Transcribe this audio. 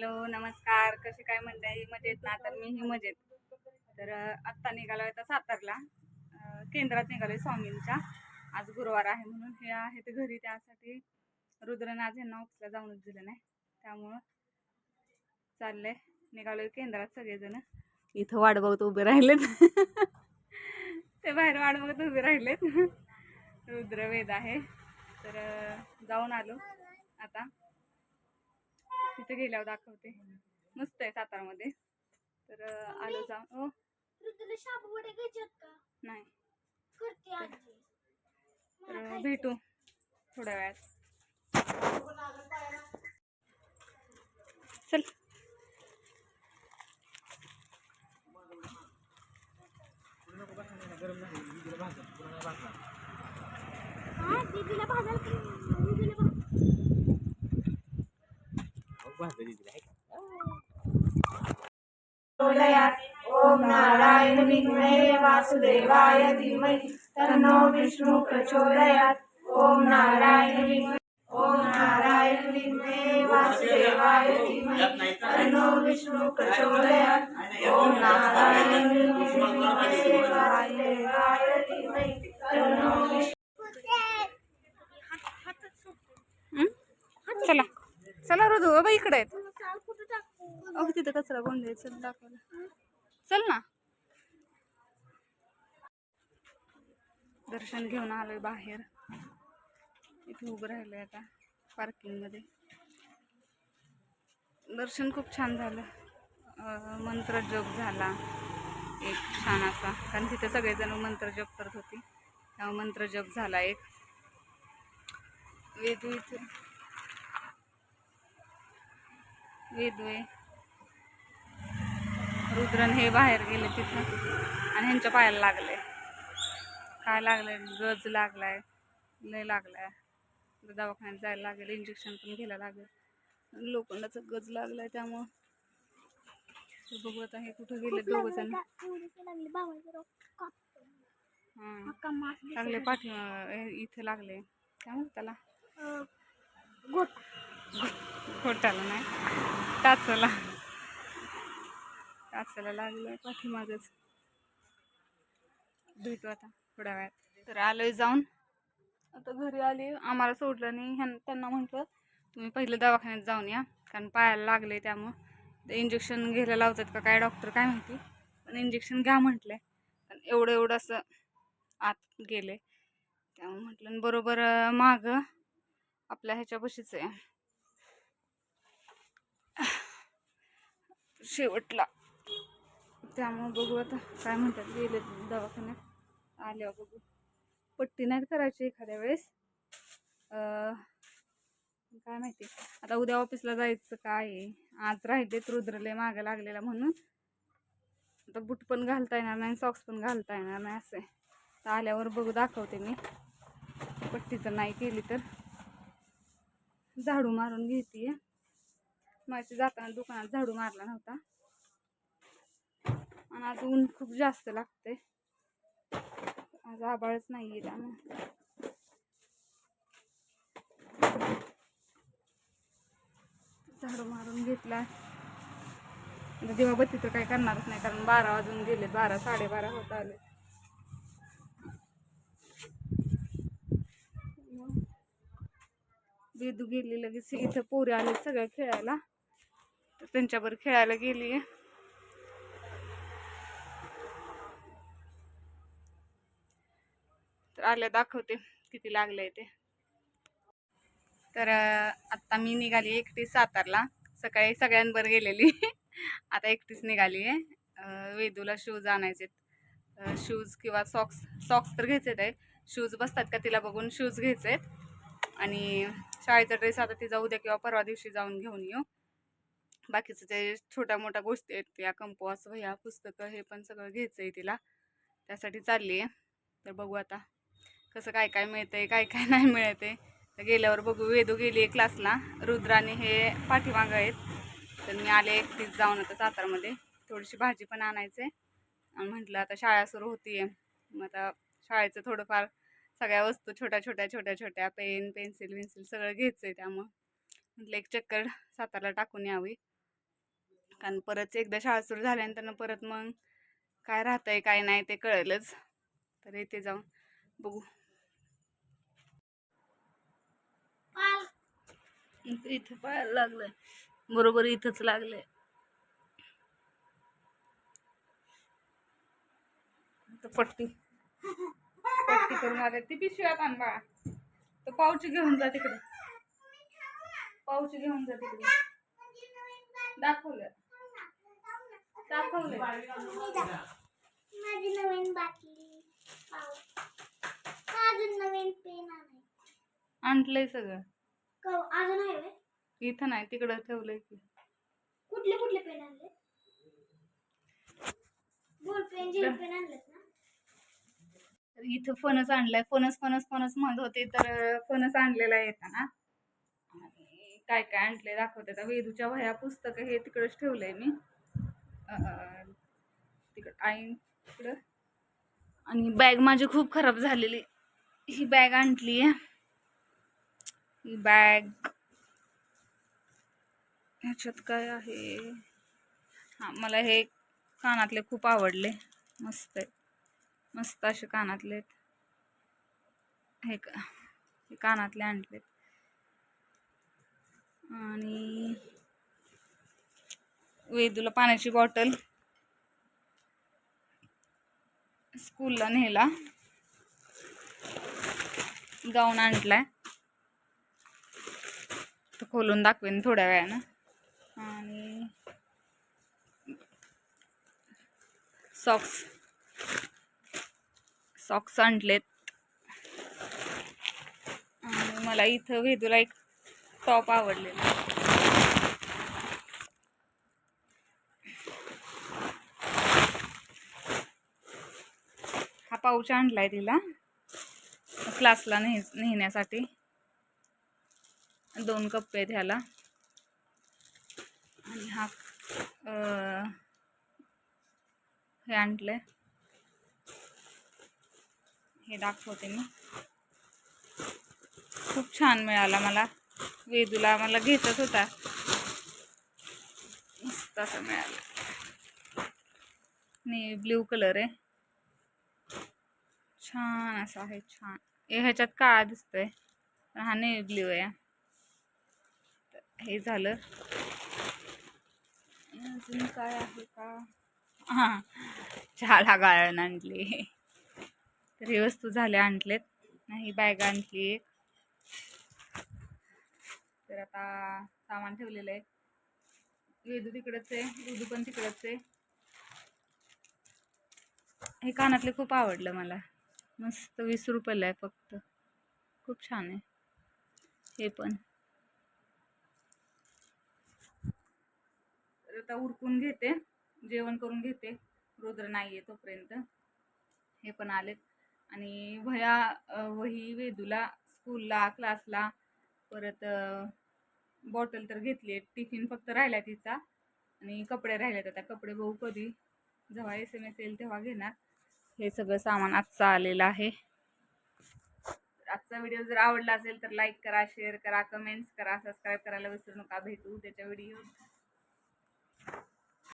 Hello नमस्कार. कसे काय मंडळी? मजेत ना? तर मीही मजेत. तर आत्ता निघालो आता सातारला. केंद्रात निघालोय स्वामींच्या. आज गुरुवार आहे म्हणून हे आहे ते घरी, त्यासाठी रुद्रन आज यांना ऑफिसला जाऊनच दिलं नाही, त्यामुळं चाललंय. निघालोय केंद्रात सगळेजण. इथं वाट बघत उभे राहिलेत. ते बाहेर वाट बघत उभे राहिलेत. रुद्र वेद आहे. तर जाऊन आलो आता. तिथे गेल्यावर दाखवते. मस्त आहे सातारमध्ये. तर आलो जाऊन. ओ नाही, तर भेटू थोड्या वेळात. चल. ओम नारायण विद्महे वासुदेवाय धीमहि तन्नो विष्णु प्रचोदयात्. ओम नारायण विद्महे वासुदेवाय धीमहि तन्नो विष्णु प्रचोदयात्. ओम नारायण विद्महे वासुदेवाय धीमहि तन्नो विष्णु. चला चला रुदू बाबा इकडे आहेत. अहो तिथं कचरा कोण द्यायचं दाखवला. चल ना. दर्शन घेऊन आलोय बाहेर. इथे उभं राहिलोय आता पार्किंग मध्ये. दर्शन खूप छान झालं. मंत्र जप झाला एक छान असा, कारण तिथे सगळेजण मंत्र जप करत होते, त्यामुळे मंत्र जप झाला एक. वेदू इथे वेदू आहे. रुद्रन हे बाहेर गेले तिथं आणि ह्यांच्या पायाला लागले. काय लागलंय? गज लागलाय, लय लागलाय. दवाखान्यात जायला लागेल, इंजेक्शन पण घ्यायला लागेल. लोखंडाचा गज लागलाय त्यामुळं. बघू आता हे कुठे गेले दोघ जण. लागले पाठी इथे लागले. काय म्हणतात त्याला? घोटाला नाही, टाचला लागलं पाठीमागच. भेटू आता थोड्या वेळात. तर आलोय जाऊन आता घरी आले. आम्हाला सोडलं नाही, त्यांना म्हटलं तुम्ही पहिले दवाखान्यात जाऊन या, कारण पायाला लागले. त्यामुळं ते इंजेक्शन घ्यायला लावतात का काय डॉक्टर काय माहिती, पण इंजेक्शन घ्या म्हटलंय. पण एवढं असं आत गेले, त्यामुळे म्हटलं बरोबर माग आपल्या ह्याच्यापाशीच आहे शेवटला. त्यामुळे बघू आता काय म्हणतात. गेले दवाखान्यात, आल्यावर बघू. पट्टी नाही करायची एखाद्या वेळेस, काय माहिती. आता उद्या ऑफिसला जायचं काय आहे. आज राहिलेत रुद्रले मागे लागलेला म्हणून. आता बूट पण घालता येणार नाही, सॉक्स पण घालता येणार नाही असं आहे. तर आल्यावर बघू, दाखवते मी. पट्टीचं नाही केली तर झाडू मारून घेते. माझी जाताना दुकानात झाडू मारला नव्हता, आणि आज ऊन खूप जास्त लागते. आज आबाळच नाहीये त्यामुळे झाडू मारून घेतला. दिवाबत्ती तर काही करणारच नाही, कारण 12 वाजून गेले. 12 साडेबारा होत आले. वेदू गेली लगेच. इथं पोरी आले सगळ्या खेळायला, तर त्यांच्यावर खेळायला गेली. तर आल्या दाखवते किती लागलंय ते. तर आत्ता मी निघाली एकटी सातारला. सकाळी सगळ्यांवर गेलेली. आता एकटीच निघाली आहे. वेदूला शूज आणायचे, शूज किंवा सॉक्स तर घ्यायचे आहे. शूज बसतात का तिला बघून शूज घ्यायचे आहेत. आणि शाळेचा ड्रेस आता तिचा उद्या किंवा परवा दिवशी जाऊन घेऊन येऊ. बाकीचं ते छोट्या मोठ्या गोष्टी आहेत, त्या कंपास, वह्या, पुस्तकं, हे पण सगळं घ्यायचं आहे तिला. त्यासाठी चालली आहे. तर बघू आता कसं काय काय मिळतंय, काय काय नाही मिळते. तर गेल्यावर बघू. वेदू गेली आहे क्लासला, रुद्राने हे पाठीमागं आहेत. तर मी आले एकटीच जाऊन आता सातारमध्ये. थोडीशी भाजी पण आणायचे, आणि म्हटलं आता शाळा सुरू होती आहे, मग आता शाळेचं थोडंफार सगळ्या वस्तू छोट्या पेन, पेन्सिल सगळं घ्यायचं आहे. त्यामुळं म्हटलं एक चक्कर सातारला टाकून यावी. कारण परत एकदा शाळा सुरू झाल्यानंतर परत मग काय राहतंय काय नाही ते कळेलच. तर इथे जाऊन बघू. इथे पायाला लागलंय, बरोबर इथंच लागलंय. पट्टी पट्टी करून आले. ती पिशव्यात आण बाळा. तर पाऊच घेऊन जा तिकडे, पाऊच घेऊन जा तिकडे. दाखवलं दाखवलं माझी नवीन बाटली, अजून नवीन पेन आणलंय सगळं. अजून आहे. इथं नाही, तिकडं ठेवलंय की. कुठले कुठले पेन आणले? बॉल पेन, जेल पेन आणलेत ना? तर इथं फणस आणलाय. फणस फणस फणस म्हणत होते तर फणस आणलेला आहे येताना. आणि काय काय आणलंय दाखवते. आता वेदूच्या वह्या पुस्तकं हे तिकडच ठेवलंय मी, तिकड आई तिकडं. आणि बॅग माझी खूप खराब झालेली, ही बॅग आणली आहे. ही बॅग ह्याच्यात काय आहे, हा मला हे कानातले खूप आवडले. मस्त आहे, मस्त असे कानातले आहेत. हे कानातले आणलेत. आणि वेदूला पाण्याची बॉटल, स्कूलला नेला. गाऊन आणलाय, तो खोलून दाखवेन थोड्या वेळानं. आणि सॉक्स सॉक्स आणलेत. आणि मला इथं वेदूला एक टॉप आवडलेला, हा पाऊच आणलाय तिला क्लासला नेण्यासाठी. 2 कप्पे आहेत ह्याला. आणि हा हे आणलंय, हे दाखवते मी. खूप छान मिळाला मला. वेदूला मला घेतच होता, मस्त असं मिळालं. नेव्ही ब्ल्यू कलर आहे, छान असं आहे, छान. ह्याच्यात काळा दिसतोय पण हा नेव्ही ब्ल्यू आहे. हे झालं. अजून काय आहे का, हां चहाला गाळण आणली. तर ही वस्तू झाल्या आणलेत. ही बॅग आणली एक. तर आता सामान ठेवलेलं आहे. वेदू तिकडच आहे, वेदू पण तिकडच आहे. हे कानातले खूप आवडलं मला, मस्त. 20 रुपयाला आहे फक्त, खूप छान आहे हे पण. तर आता उरकून घेते, जेवण करून घेते. रुद्र नाहीये तोपर्यंत. हे पण आलेत. आणि वही वेदूला स्कूलला क्लासला, परत बॉटल तर घेतली. टिफिन फक्त राहिला तिचा. आणि कपडे राहिलेत. आता कपडे बघू कधी, जेव्हा SMS येईल तेव्हा घेणार. हे सगळं सामान आजचं आलेलं आहे. आजचा व्हिडिओ जर आवडला असेल तर लाईक करा, शेअर करा, कमेंट्स करा, सबस्क्राईब करायला विसरू नका. भेटू उद्याच्या व्हिडिओ.